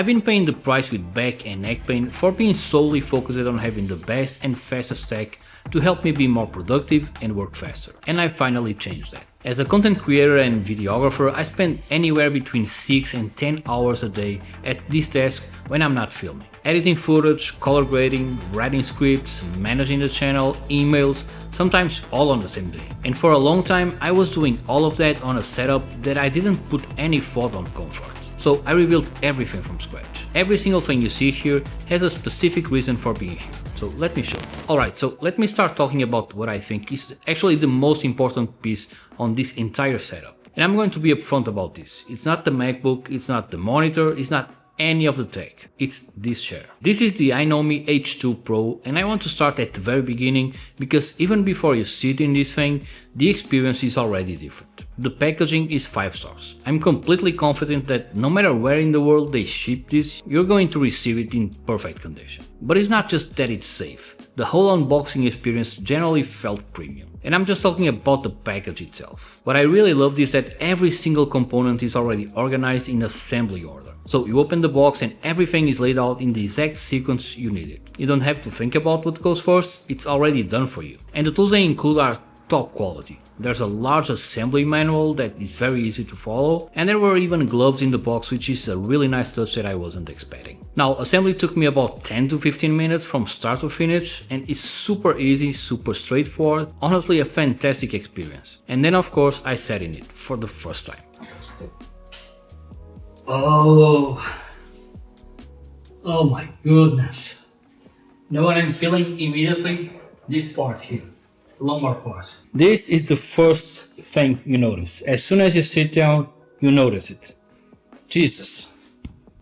I've been paying the price with back and neck pain for being solely focused on having the best and fastest tech to help me be more productive and work faster. And I finally changed that. As a content creator and videographer, I spend anywhere between 6 and 10 hours a day at this desk when I'm not filming. Editing footage, color grading, writing scripts, managing the channel, emails, sometimes all on the same day. And for a long time, I was doing all of that on a setup that I didn't put any thought on comfort. So I rebuilt everything from scratch. Every single thing you see here has a specific reason for being here. So let me show you. Alright, so let me start talking about what I think is actually the most important piece on this entire setup. And I'm going to be upfront about this. It's not the MacBook, it's not the monitor, it's not any of the tech. It's this chair. This is the Hinomi H2 Pro, and I want to start at the very beginning because even before you sit in this thing, the experience is already different. The packaging is 5 stars. I'm completely confident that no matter where in the world they ship this, you're going to receive it in perfect condition. But it's not just that it's safe. The whole unboxing experience generally felt premium. And I'm just talking about the package itself. What I really loved is that every single component is already organized in assembly order. So you open the box and everything is laid out in the exact sequence you need it. You don't have to think about what goes first, it's already done for you. And the tools they include are top quality. There's a large assembly manual that is very easy to follow, and there were even gloves in the box, which is a really nice touch that I wasn't expecting. Now, assembly took me about 10 to 15 minutes from start to finish, and it's super easy, super straightforward, honestly a fantastic experience. And then of course I sat in it for the first time. Oh my goodness. You know what I'm feeling immediately? This part here. Lumbar part. This is the first thing you notice. As soon as you sit down, you notice it. Jesus.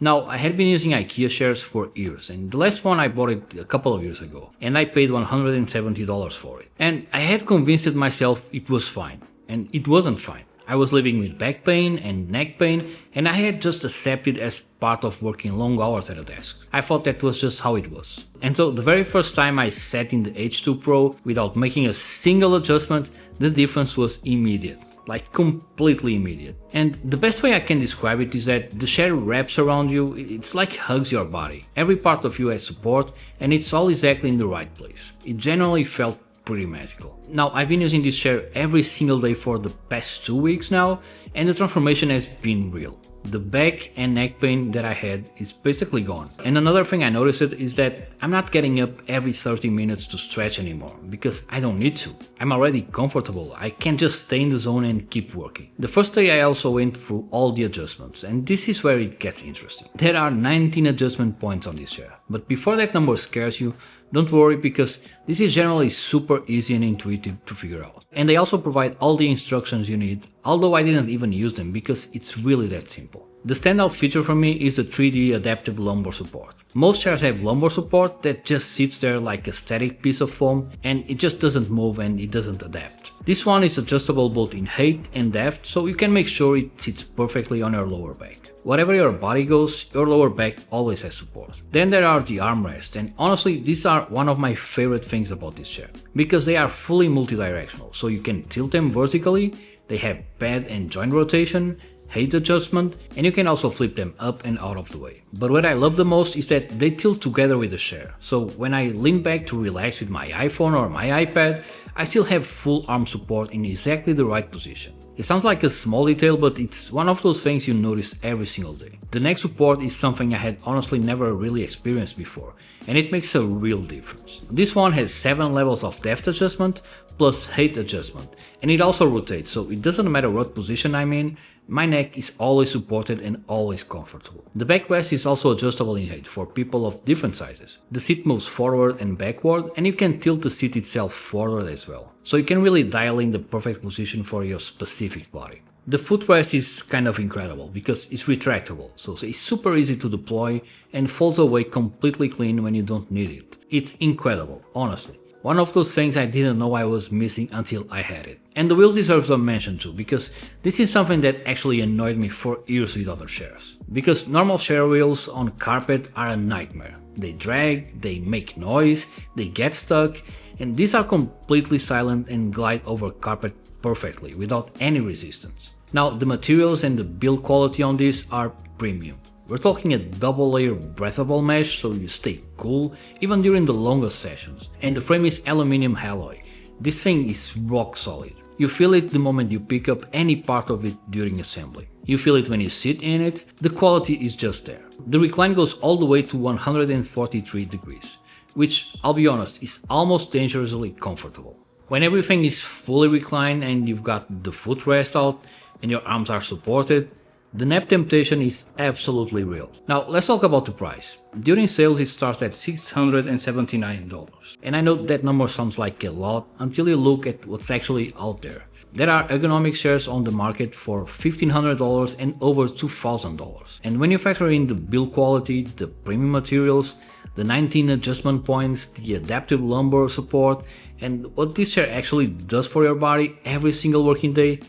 Now, I had been using IKEA chairs for years, and the last one I bought it a couple of years ago, and I paid $170 for it. And I had convinced myself it was fine, and it wasn't fine. I was living with back pain and neck pain, and I had just accepted as part of working long hours at a desk. I thought that was just how it was. And so the very first time I sat in the H2 Pro without making a single adjustment, the difference was immediate. Like completely immediate. And the best way I can describe it is that the chair wraps around you, it's like hugs your body. Every part of you has support, and it's all exactly in the right place. It generally felt pretty magical. Now, I've been using this chair every single day for the past 2 weeks now, and the transformation has been real. The back and neck pain that I had is basically gone. And another thing I noticed is that I'm not getting up every 30 minutes to stretch anymore, because I don't need to. I'm already comfortable, I can just stay in the zone and keep working. The first day I also went through all the adjustments, and this is where it gets interesting. There are 19 adjustment points on this chair, but before that number scares you, don't worry, because this is generally super easy and intuitive to figure out. And they also provide all the instructions you need, although I didn't even use them because it's really that simple. The standout feature for me is the 3D adaptive lumbar support. Most chairs have lumbar support that just sits there like a static piece of foam, and it just doesn't move and it doesn't adapt. This one is adjustable both in height and depth, so you can make sure it sits perfectly on your lower back. Wherever your body goes, your lower back always has support. Then there are the armrests, and honestly these are one of my favorite things about this chair, because they are fully multi-directional, so you can tilt them vertically, they have pad and joint rotation, height adjustment, and you can also flip them up and out of the way. But what I love the most is that they tilt together with the chair, so when I lean back to relax with my iPhone or my iPad, I still have full arm support in exactly the right position. It sounds like a small detail, but it's one of those things you notice every single day. The neck support is something I had honestly never really experienced before, and it makes a real difference. This one has 7 levels of depth adjustment plus height adjustment, and it also rotates, so it doesn't matter what position I'm in, my neck is always supported and always comfortable. The backrest is also adjustable in height for people of different sizes. The seat moves forward and backward, and you can tilt the seat itself forward as well. So you can really dial in the perfect position for your specific body. The footrest is kind of incredible because it's retractable, so it's super easy to deploy and folds away completely clean when you don't need it. It's incredible, honestly. One of those things I didn't know I was missing until I had it. And the wheels deserve a mention too, because this is something that actually annoyed me for years with other chairs. Because normal chair wheels on carpet are a nightmare. They drag, they make noise, they get stuck, and these are completely silent and glide over carpet perfectly without any resistance. Now, the materials and the build quality on these are premium. We're talking a double layer breathable mesh so you stay cool even during the longest sessions. And the frame is aluminum alloy. This thing is rock solid. You feel it the moment you pick up any part of it during assembly. You feel it when you sit in it, the quality is just there. The recline goes all the way to 143 degrees, which, I'll be honest, is almost dangerously comfortable. When everything is fully reclined and you've got the footrest out and your arms are supported, the nap temptation is absolutely real. Now let's talk about the price. During sales it starts at $679. And I know that number sounds like a lot until you look at what's actually out there. There are ergonomic chairs on the market for $1,500 and over $2,000. And when you factor in the build quality, the premium materials, the 19 adjustment points, the adaptive lumbar support, and what this chair actually does for your body every single working day,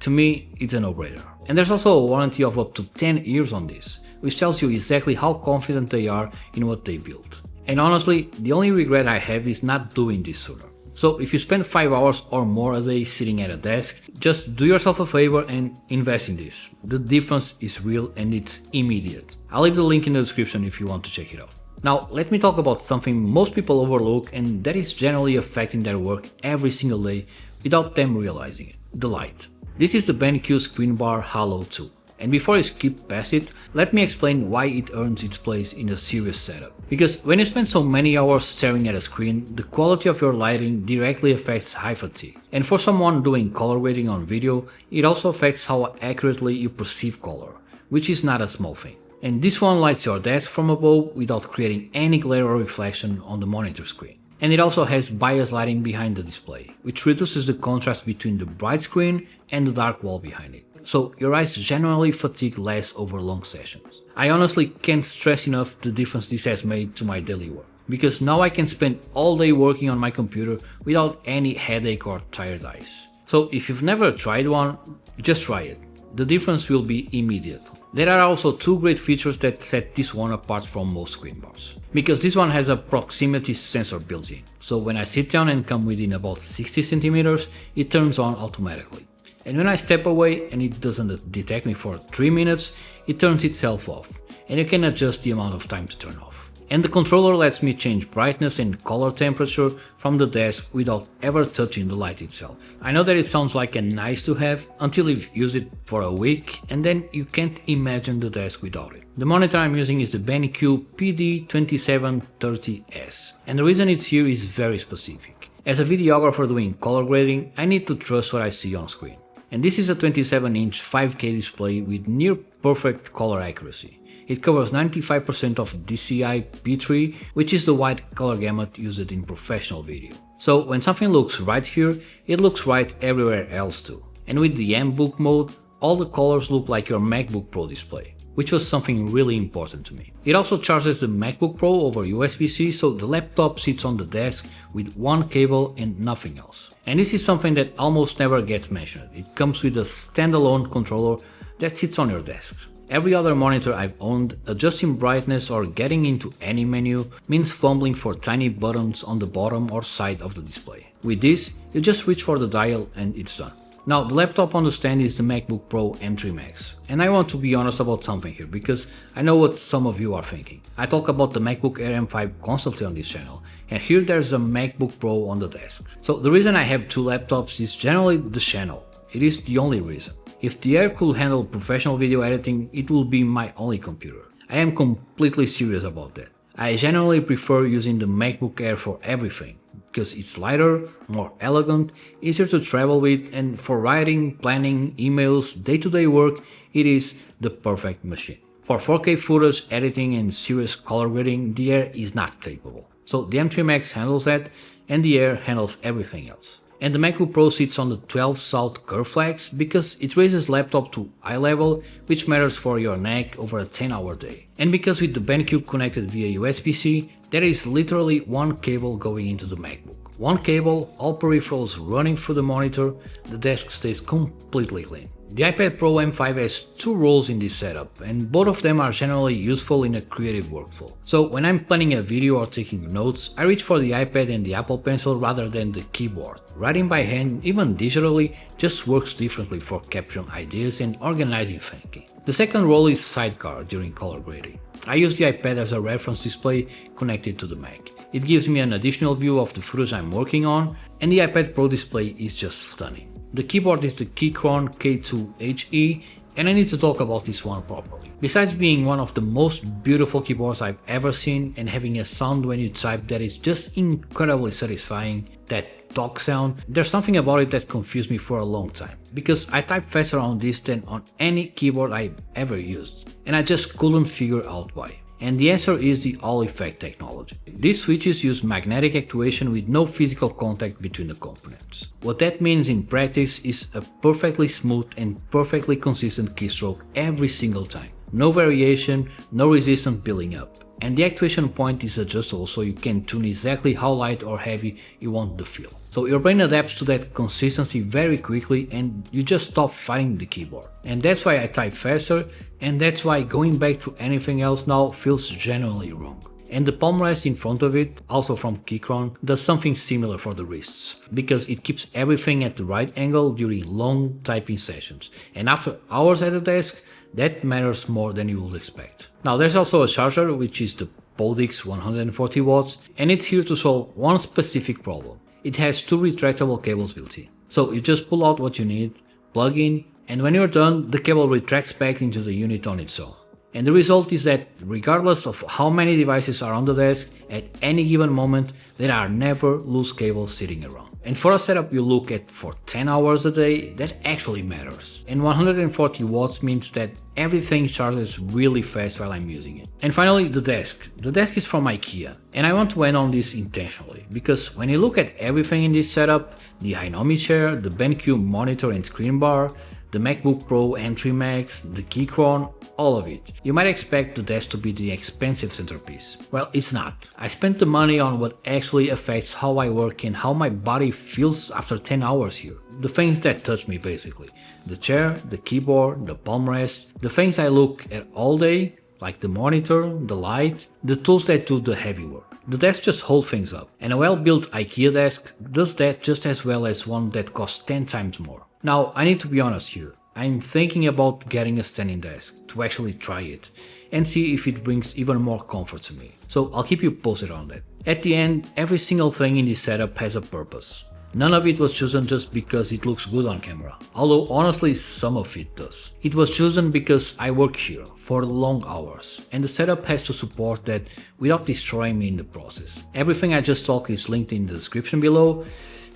to me it's a no-brainer. And there's also a warranty of up to 10 years on this, which tells you exactly how confident they are in what they built. And honestly, the only regret I have is not doing this sooner. So if you spend 5 hours or more a day sitting at a desk, just do yourself a favor and invest in this. The difference is real and it's immediate. I'll leave the link in the description if you want to check it out. Now let me talk about something most people overlook and that is generally affecting their work every single day without them realizing it: the light. This is the BenQ ScreenBar Halo 2. And before I skip past it, let me explain why it earns its place in a serious setup. Because when you spend so many hours staring at a screen, the quality of your lighting directly affects eye fatigue. And for someone doing color grading on video, it also affects how accurately you perceive color, which is not a small thing. And this one lights your desk from above without creating any glare or reflection on the monitor screen. And it also has bias lighting behind the display, which reduces the contrast between the bright screen and the dark wall behind it. So your eyes generally fatigue less over long sessions. I honestly can't stress enough the difference this has made to my daily work, because now I can spend all day working on my computer without any headache or tired eyes. So if you've never tried one, just try it. The difference will be immediate. There are also two great features that set this one apart from most screen bars. Because this one has a proximity sensor built in, so when I sit down and come within about 60 centimeters, it turns on automatically. And when I step away and it doesn't detect me for 3 minutes, it turns itself off, and you can adjust the amount of time to turn off. And the controller lets me change brightness and color temperature from the desk without ever touching the light itself. I know that it sounds like a nice to have until you've used it for a week and then you can't imagine the desk without it. The monitor I'm using is the BenQ PD2730S, and the reason it's here is very specific. As a videographer doing color grading, I need to trust what I see on screen. And this is a 27-inch 5K display with near perfect color accuracy. It covers 95% of DCI P3, which is the wide color gamut used in professional video. So when something looks right here, it looks right everywhere else too. And with the MBook mode, all the colors look like your MacBook Pro display, which was something really important to me. It also charges the MacBook Pro over USB-C, so the laptop sits on the desk with one cable and nothing else. And this is something that almost never gets mentioned. It comes with a standalone controller that sits on your desk. Every other monitor I've owned, adjusting brightness or getting into any menu means fumbling for tiny buttons on the bottom or side of the display. With this, you just reach for the dial and it's done. Now, the laptop on the stand is the MacBook Pro M3 Max, and I want to be honest about something here because I know what some of you are thinking. I talk about the MacBook Air M5 constantly on this channel, and here there's a MacBook Pro on the desk. So the reason I have two laptops is generally the channel. It is the only reason. If the Air could handle professional video editing, it will be my only computer. I am completely serious about that. I generally prefer using the MacBook Air for everything, because it's lighter, more elegant, easier to travel with, and for writing, planning, emails, day-to-day work, it is the perfect machine. For 4K footage, editing and serious color grading, the Air is not capable. So the M3 Max handles that, and the Air handles everything else. And the MacBook Pro sits on the 12 South curve flex because it raises laptop to eye level, which matters for your neck over a 10-hour day. And because with the BenQ connected via USB-C, there is literally one cable going into the MacBook. One cable, all peripherals running through the monitor, the desk stays completely clean. The iPad Pro M5 has two roles in this setup, and both of them are generally useful in a creative workflow. So when I'm planning a video or taking notes, I reach for the iPad and the Apple Pencil rather than the keyboard. Writing by hand, even digitally, just works differently for capturing ideas and organizing thinking. The second role is sidecar during color grading. I use the iPad as a reference display connected to the Mac. It gives me an additional view of the footage I'm working on, and the iPad Pro display is just stunning. The keyboard is the Keychron K2HE, and I need to talk about this one properly. Besides being one of the most beautiful keyboards I've ever seen and having a sound when you type that is just incredibly satisfying, that talk sound, there's something about it that confused me for a long time, because I type faster on this than on any keyboard I've ever used, and I just couldn't figure out why. And the answer is the All-Effect technology. These switches use magnetic actuation with no physical contact between the components. What that means in practice is a perfectly smooth and perfectly consistent keystroke every single time. No variation, no resistance building up. And the actuation point is adjustable so you can tune exactly how light or heavy you want the feel. So your brain adapts to that consistency very quickly and you just stop fighting the keyboard. And that's why I type faster, and that's why going back to anything else now feels genuinely wrong. And the palm rest in front of it, also from Keychron, does something similar for the wrists, because it keeps everything at the right angle during long typing sessions. And after hours at the desk, that matters more than you would expect. Now there's also a charger, which is the Podix 140 watts, and it's here to solve one specific problem. It has two retractable cables built in. So you just pull out what you need, plug in, and when you're done, the cable retracts back into the unit on its own. And the result is that regardless of how many devices are on the desk, at any given moment, there are never loose cables sitting around. And for a setup you look at for 10 hours a day, that actually matters. And 140 watts means that everything charges really fast while I'm using it. And finally, the desk. The desk is from IKEA, and I want to end on this intentionally, because when you look at everything in this setup, the Hinomi chair, the BenQ monitor and ScreenBar, the MacBook Pro M3 Max, the Keychron, all of it, you might expect the desk to be the expensive centerpiece. Well, it's not. I spent the money on what actually affects how I work and how my body feels after 10 hours here. The things that touch me basically. The chair, the keyboard, the palm rest, the things I look at all day, like the monitor, the light, the tools that do the heavy work. The desk just holds things up, and a well-built IKEA desk does that just as well as one that costs 10 times more. Now, I need to be honest here. I'm thinking about getting a standing desk to actually try it and see if it brings even more comfort to me. So I'll keep you posted on that. At the end, every single thing in this setup has a purpose. None of it was chosen just because it looks good on camera, although honestly some of it does. It was chosen because I work here for long hours, and the setup has to support that without destroying me in the process. Everything I just talked is linked in the description below.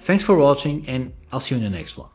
Thanks for watching, and I'll see you in the next one.